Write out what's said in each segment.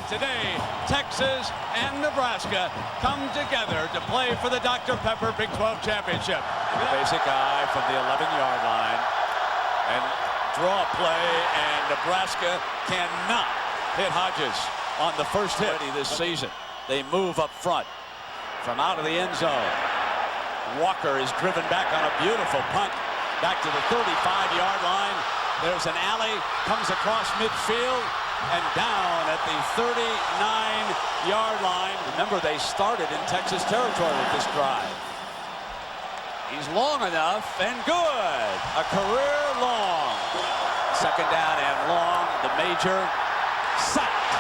Today, Texas and Nebraska come together to play for the Dr. Pepper Big 12 Championship. Basic eye from the 11-yard line and draw a play, and Nebraska cannot hit Hodges on the first hit this season. They move up front from out of the end zone. Walker is driven back on a beautiful punt back to the 35-yard line. There's an alley, comes across midfield, and down at the 39-yard line. Remember, they started in Texas territory with this drive. He's long enough and good. A career long. Second down and long. The major sacked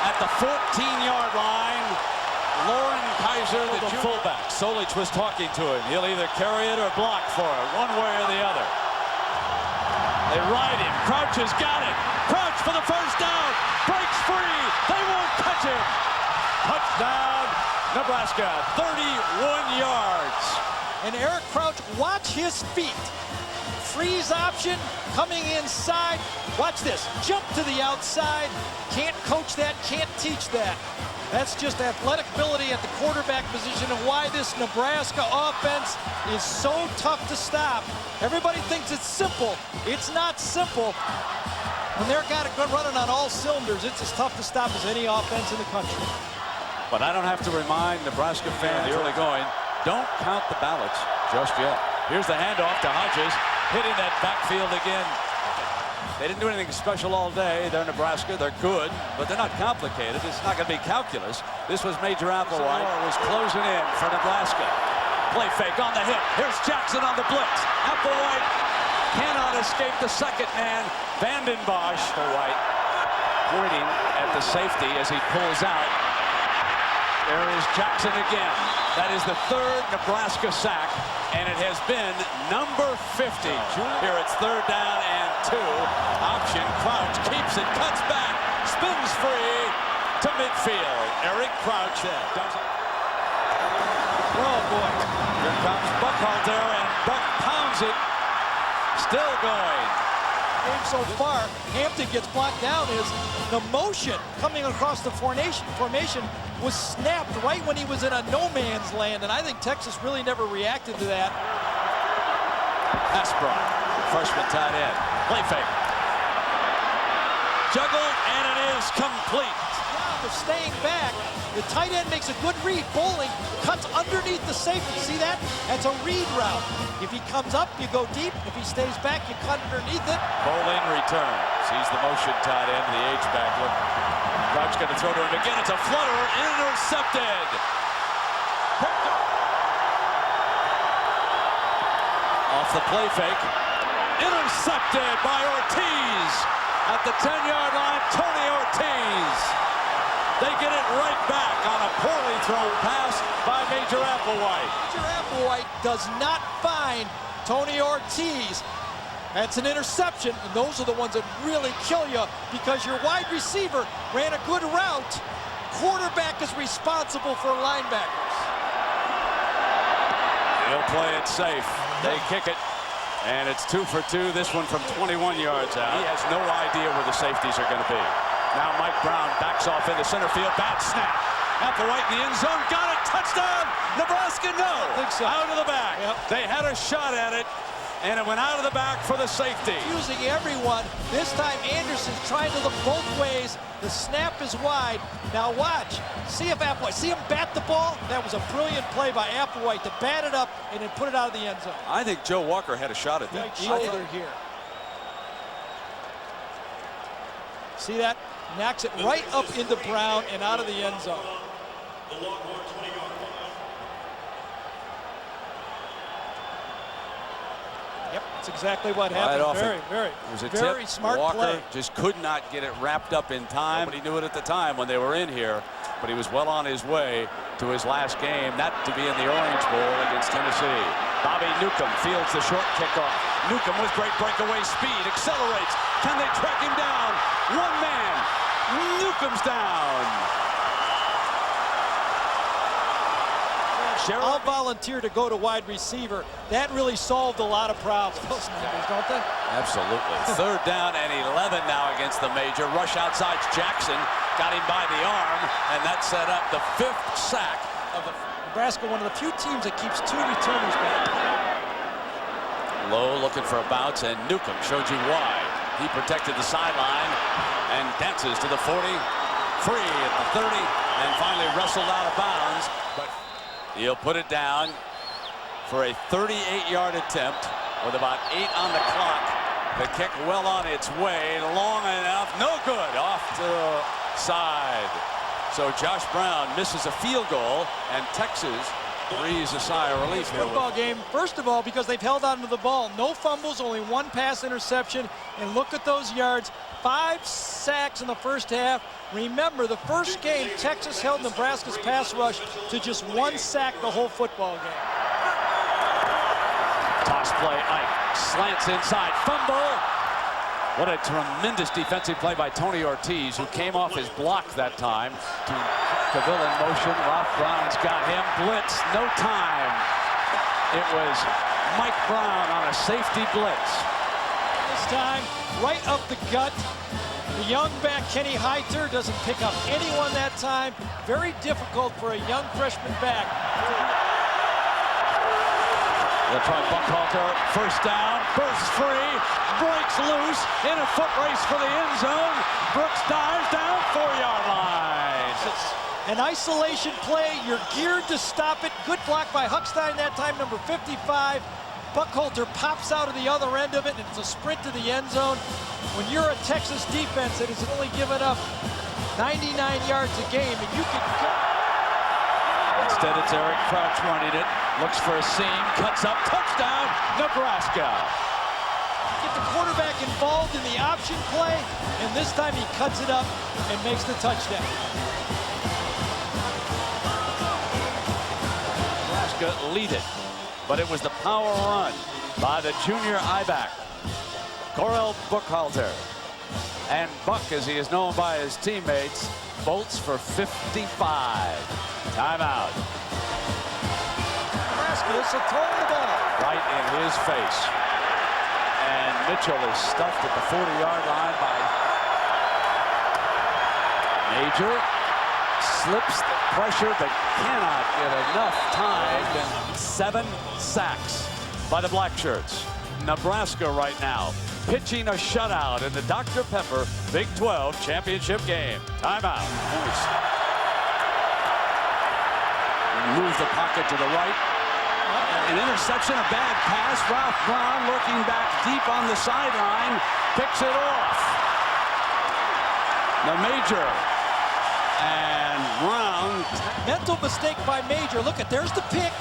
at the 14-yard line. Lauren Kaiser, the fullback. Solich was talking to him. He'll either carry it or block for it, one way or the other. They ride him. Crouch has got it. Crouch for the first down. Breaks free. They won't catch him. Touchdown, Nebraska. 31 yards. And Eric Crouch, watch his feet. Freeze option, coming inside. Watch this. Jump to the outside. Can't coach that, can't teach that. That's just athletic ability at the quarterback position, and why this Nebraska offense is so tough to stop. Everybody thinks it's simple. It's not simple. When they're got it running on all cylinders, it's as tough to stop as any offense in the country. But I don't have to remind Nebraska fans early going, don't count the ballots just yet. Here's the handoff to Hodges, hitting that backfield again. They didn't do anything special all day. They're Nebraska. They're good, but they're not complicated. It's not going to be calculus. This was Major Applewhite. Was closing in for Nebraska. Play fake on the hit. Here's Jackson on the blitz. Applewhite cannot escape the second man. Vanden Bosch. Applewhite pointing at the safety as he pulls out. There is Jackson again. That is the third Nebraska sack, and it has been number 50. Here it's third down and 2. Option. Crouch keeps it, cuts back, spins free to midfield. Eric Crouch does it. Oh boy. Here comes Buckhalter, and Buck pounds it. Still going. So far, Hampton gets blocked down. Is the motion coming across the formation was snapped right when he was in a no man's land, and I think Texas really never reacted to that. Asbrock, freshman tight end. Play fake. Juggle, and it is complete. Job of staying back. The tight end makes a good read. Bowling cuts underneath the safety. See that? That's a read route. If he comes up, you go deep. If he stays back, you cut underneath it. Bowling returns. He's the motion tight end, the H-back. Look, Crouch going to throw to him again. It's a flutter, intercepted. Off the play fake. Intercepted by Ortiz. At the 10-yard line, Tony Ortiz. They get it right back on a poorly thrown pass by Major Applewhite. Major Applewhite does not find Tony Ortiz. That's an interception, and those are the ones that really kill you because your wide receiver ran a good route. Quarterback is responsible for linebackers. They'll play it safe. They kick it, and it's 2 for 2. This one from 21 yards out. He has no idea where the safeties are going to be. Now Mike Brown backs off into center field. Bad snap. Applewhite in the end zone. Got it. Touchdown. Nebraska, no. I think so. Out of the back. Yep. They had a shot at it, and it went out of the back for the safety. Using everyone. This time Anderson's trying to look both ways. The snap is wide. Now watch. See if Applewhite. See him bat the ball? That was a brilliant play by Applewhite to bat it up and then put it out of the end zone. I think Joe Walker had a shot at that. Shoulder here. See that? Knocks it right up into Brown and out of the end zone. Yep, that's exactly what happened. Very smart Walker play. Just could not get it wrapped up in time. Nobody knew it at the time when they were in here, but he was well on his way to his last game, not to be in the Orange Bowl against Tennessee. Bobby Newcomb fields the short kickoff. Newcomb with great breakaway speed, accelerates. Can they track him down? One man. Newcomb's down. I'll volunteer to go to wide receiver. That really solved a lot of problems. Those numbers, don't they? Absolutely. Third down and 11 now against the Major. Rush outside Jackson. Got him by the arm, and that set up the 5th sack of the... Nebraska, one of the few teams that keeps 2 returners back. Lowe looking for a bounce, and Newcomb showed you why. He protected the sideline and dances to the 40, free at the 30, and finally wrestled out of bounds. But he'll put it down for a 38-yard attempt with about 8 on the clock. The kick well on its way, long enough, no good, off to the side. So Josh Brown misses a field goal, and Texas breathes a sigh of relief here. Football game, first of all, because they've held on to the ball. No fumbles, only 1 pass interception. And look at those yards. 5 sacks in the first half. Remember, the first game, Texas held Nebraska's pass rush to just 1 sack the whole football game. Toss play, Ike slants inside, fumble. What a tremendous defensive play by Tony Ortiz, who came off his block that time. To Cavill in motion. Ralph Brown's got him. Blitz, no time. It was Mike Brown on a safety blitz. This time, right up the gut. The young back, Kenny Heiter, doesn't pick up anyone that time. Very difficult for a young freshman back. They'll try Buckhalter. First down. Bursts free. Breaks loose. In a foot race for the end zone. Brooks dives down 4-yard line. An isolation play. You're geared to stop it. Good block by Huckstein that time, number 55. Buckhalter pops out of the other end of it, and it's a sprint to the end zone. When you're a Texas defense that has only given up 99 yards a game, and you can... Instead, it's Eric Crouch running it. Looks for a seam, cuts up, touchdown, Nebraska. Get the quarterback involved in the option play, and this time he cuts it up and makes the touchdown. Nebraska lead it, but it was the power run by the junior I-back, Corel Buckhalter. And Buck, as he is known by his teammates, bolts for 55. Timeout. Nebraska is throwing the ball. Right in his face. And Mitchell is stuffed at the 40-yard line by Major. Slips the pressure, but cannot get enough time. And 7 sacks by the Black Shirts. Nebraska right now pitching a shutout in the Dr. Pepper Big 12 championship game. Timeout. Moves the pocket to the right. An interception, a bad pass. Ralph Brown looking back deep on the sideline. Picks it off. The Major. And Brown. Mental mistake by Major. Look at, there's the pick.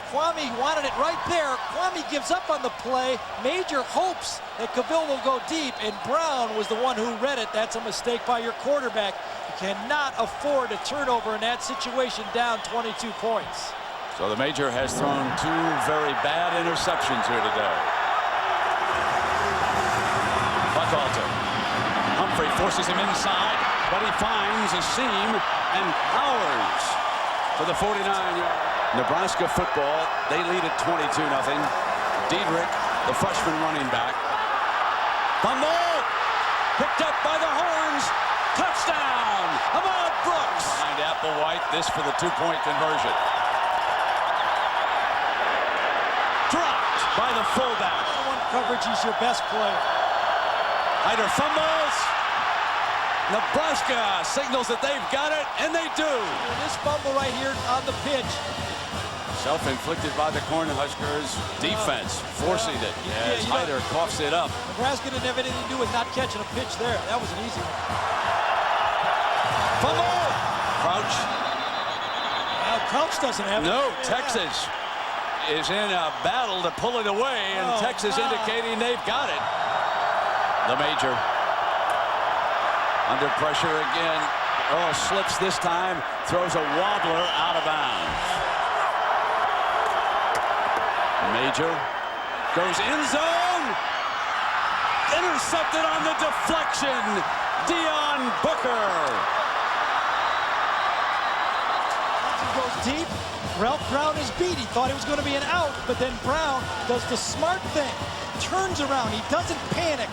Kwame wanted it right there. Kwame gives up on the play. Major hopes that Cavill will go deep, and Brown was the one who read it. That's a mistake by your quarterback. You cannot afford a turnover in that situation, down 22 points. So the Major has thrown 2 very bad interceptions here today. Buckhalter. Humphrey forces him inside, but he finds a seam and powers for the 49-yard. Nebraska football, they lead at 22-0. Diedrich, the freshman running back. Fumble! Picked up by the horns. Touchdown! Ahmad Brooks! And Applewhite, this for the 2-point conversion. Dropped by the fullback. One coverage, he's your best player. Heiter fumbles. Nebraska signals that they've got it, and they do. And this fumble right here on the pitch. Self-inflicted by the Cornhuskers defense, forcing it as Heiter coughs it up. Nebraska didn't have anything to do with not catching a pitch there. That was an easy one. Fumble! Crouch. Now Crouch doesn't have it. No, Texas is in a battle to pull it away, and Texas indicating they've got it. The Major under pressure again. Oh, slips this time, throws a wobbler out of bounds. Major goes end zone. Intercepted on the deflection. Dion Booker. He goes deep. Ralph Brown is beat. He thought it was going to be an out, but then Brown does the smart thing. Turns around. He doesn't panic.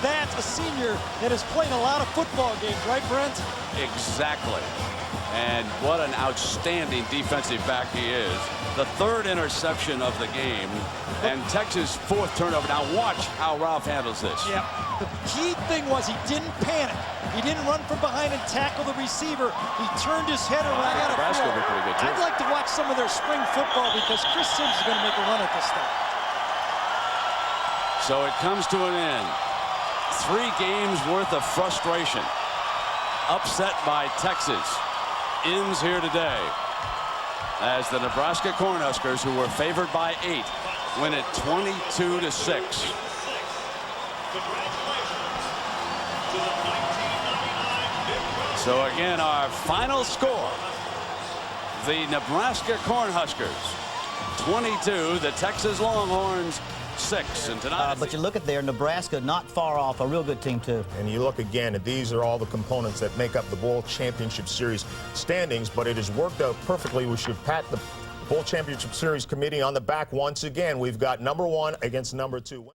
That's a senior that has played a lot of football games, right, Brent? Exactly. And what an outstanding defensive back he is. The third interception of the game, and Texas' fourth turnover. Now watch how Ralph handles this. Yeah. The key thing was he didn't panic. He didn't run from behind and tackle the receiver. He turned his head around. Nebraska will be pretty good, too. I'd like to watch some of their spring football because Chris Sims is going to make a run at this thing. So it comes to an end. 3 games worth of frustration. Upset by Texas ends here today as the Nebraska Cornhuskers, who were favored by 8, win it 22-6. So again, our final score: the Nebraska Cornhuskers 22, the Texas Longhorns 6. And tonight, but you look at there, Nebraska not far off, a real good team too. And you look again, and these are all the components that make up the Bowl Championship Series standings, but it has worked out perfectly. We should pat the Bowl Championship Series committee on the back once again. We've got number 1 against number 2.